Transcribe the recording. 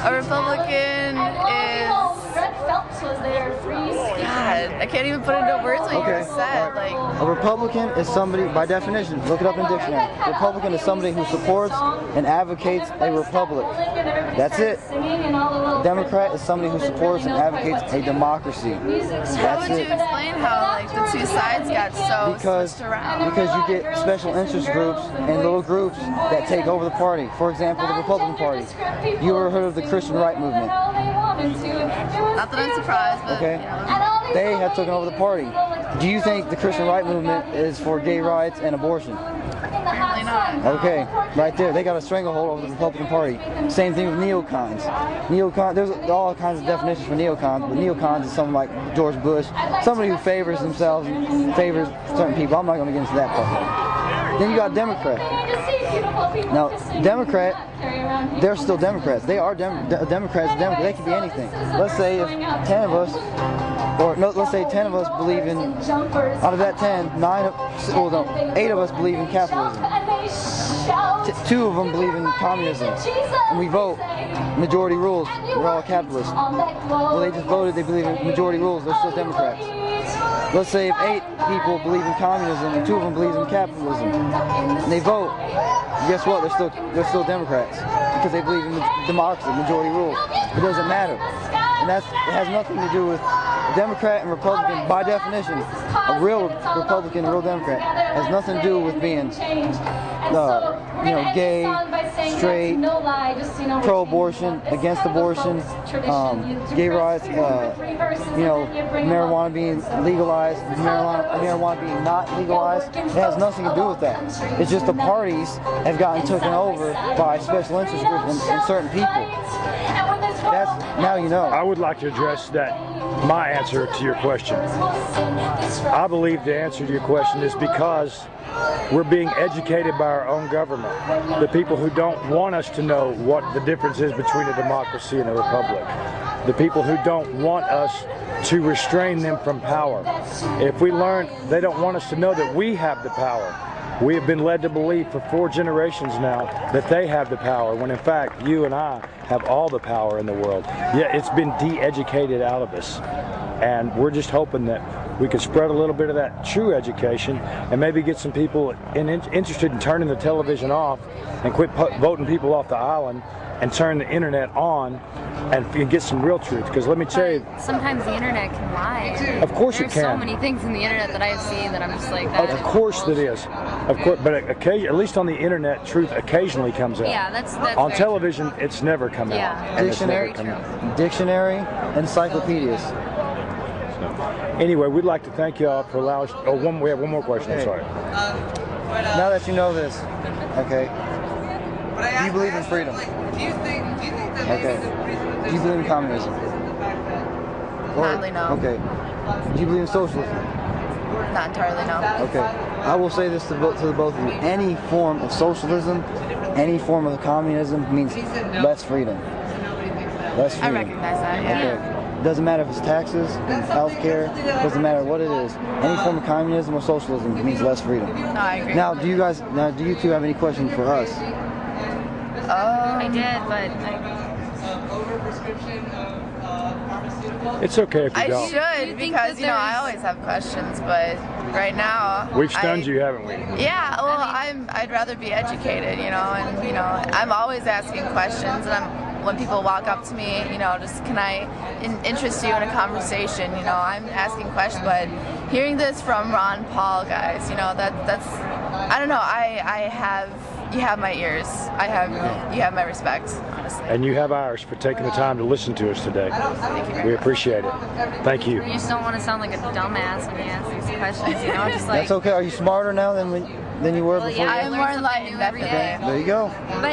A Republican is... God, I can't even put into words what you just said. Like, a Republican is somebody, by definition, look it up in dictionary. A Republican is somebody who supports and advocates a republic. That's it. A Democrat is somebody who supports and advocates a democracy. How would you explain how like the two sides got so switched around? Because you get special interest groups and little groups that take over the party. For example, the Republican Party. You ever heard of the Christian right movement? Not that I'm surprised, but okay. They have taken over the party. Do you think the Christian right movement is for gay rights and abortion? Apparently not. Okay, right there. They got a stranglehold over the Republican Party. Same thing with neocons. There's all kinds of definitions for neocons, but neocons is someone like George Bush, somebody who favors themselves and favors certain people. I'm not going to get into that part. Then you got Democrat. Now, Democrat, they're still Democrats. They are Democrats. They can be anything. Let's say if 10 of us, or no, let's say 10 of us believe in, out of that 10, 8 of us believe in capitalism. 2 of them believe in communism. And we vote, majority rules, we're all capitalists. Well, they just voted, they believe in majority rules, they're still Democrats. Let's say if 8 people believe in communism and 2 of them believe in capitalism, and they vote, guess what? They're still Democrats because they believe in democracy, majority rule. It doesn't matter, and it has nothing to do with Democrat and Republican. By definition, a real Republican, a real Democrat has nothing to do with being, gay, straight, pro-abortion, against abortion, gay rights, marijuana being legalized, marijuana being not legalized. It has nothing to do with that. It's just the parties have gotten taken over by special interest groups and certain people. Now you know. I would like to address my answer to your question. I believe the answer to your question is because we're being educated by our own government. The people who don't want us to know what the difference is between a democracy and a republic. The people who don't want us to restrain them from power. If we learn, they don't want us to know that we have the power. We have been led to believe for 4 generations now that they have the power, when in fact you and I have all the power in the world. Yet it's been de-educated out of us. And we're just hoping that we could spread a little bit of that true education and maybe get some people interested in turning the television off and quit voting people off the island and turn the internet on and get some real truth. Because let me tell you, sometimes the internet can lie. Of course it can. There's so many things in the internet that I've seen that I'm just like that. Of course it is. Of course, but at least on the internet, truth occasionally comes out. Yeah, that's on television, true. It's never come out. Dictionary, encyclopedias. Anyway, we'd like to thank you all for allowing us. We have one more question. I'm sorry. Now that you know this, okay, do you believe in freedom? Okay. Do you believe in communism? Hardly no. Okay. Do you believe in socialism? Not entirely no. Okay. I will say this to the both of you. Any form of socialism, any form of communism means less freedom. Less freedom. I recognize that, yeah. Okay. Doesn't matter if it's taxes, healthcare, doesn't matter what it is. Any form of communism or socialism means less freedom. No, I agree. Now, do you two have any questions for us? I did, but it's okay if you don't. I should, because I always have questions, but right now we've stunned you, haven't we? Yeah. Well, I'd rather be educated, and I'm always asking questions, and when people walk up to me, just can I interest you in a conversation? I'm asking questions, but hearing this from Ron Paul, guys, that's I don't know. You have my ears. You have my respect, honestly. And you have ours for taking the time to listen to us today. Thank you very much. We appreciate it. Thank you. You just don't want to sound like a dumbass when you ask these questions, just like. That's okay. Are you smarter now than you were before? Yeah, I'm more enlightened every day. There you go. But